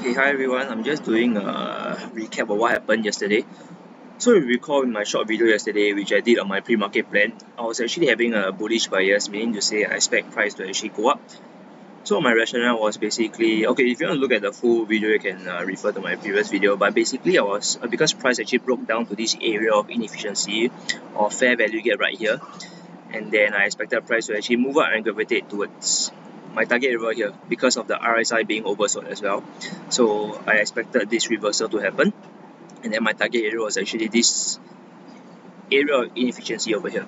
Okay, hi everyone. I'm just doing a recap of what happened yesterday. So if you recall in my short video yesterday, which I did on my pre-market plan, I was actually having a bullish bias, meaning to say I expect price to actually go up. So my rationale was basically, okay, if you want to look at the full video, you can refer to my previous video. But basically, I was because price actually broke down to this area of inefficiency or fair value gap right here, and then I expected price to actually move up and gravitate towards my target area here because of the RSI being oversold as well. So I expected this reversal to happen, and then my target area was actually this area of inefficiency over here,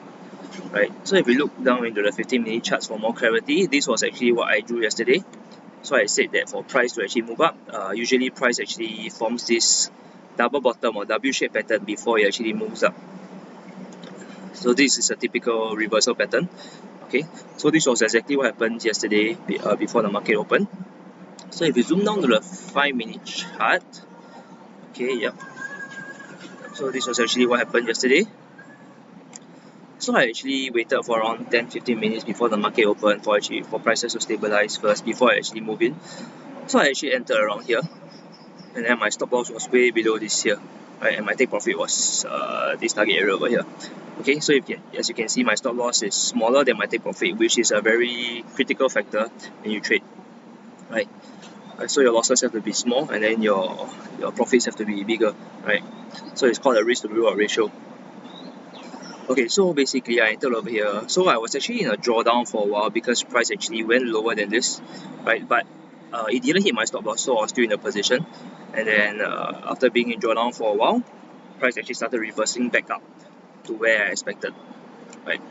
right? So if we look down into the 15-minute charts for more clarity, this was actually what I drew yesterday. So I said that for price to actually move up, usually price actually forms this double bottom or W-shaped pattern before it actually moves up. So this is a typical reversal pattern. Okay, so this was exactly what happened yesterday before the market opened. So if you zoom down to the 5-minute chart, okay, yep. So this was actually what happened yesterday. So I actually waited for around 10-15 minutes before the market opened for prices to stabilize first before I actually move in. So I actually entered around here, and then my stop loss was way below this here, right? And my take profit was this target area over here. Okay, so as you can see, my stop loss is smaller than my take profit, which is a very critical factor when you trade, right? So your losses have to be small, and then your profits have to be bigger, right? So it's called a risk to reward ratio. Okay, so basically I entered over here. So I was actually in a drawdown for a while because price actually went lower than this, right? But it didn't hit my stop loss, so I was still in a position. And then after being in drawdown for a while, price actually started reversing back up to where I expected, right?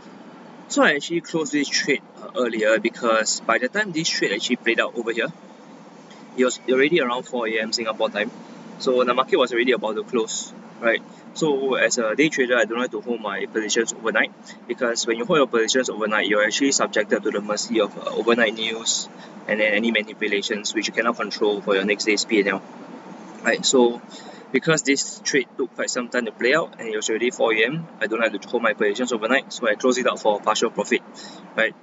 So I actually closed this trade earlier because by the time this trade actually played out over here, it was already around 4 AM Singapore time. So the market was already about to close, right? So as a day trader, I don't like to hold my positions overnight because when you hold your positions overnight, you're actually subjected to the mercy of overnight news and then any manipulations which you cannot control for your next day's P&L, right? So because this trade took quite some time to play out and it was already 4 AM, I don't like to hold my positions overnight, so I closed it out for partial profit, right?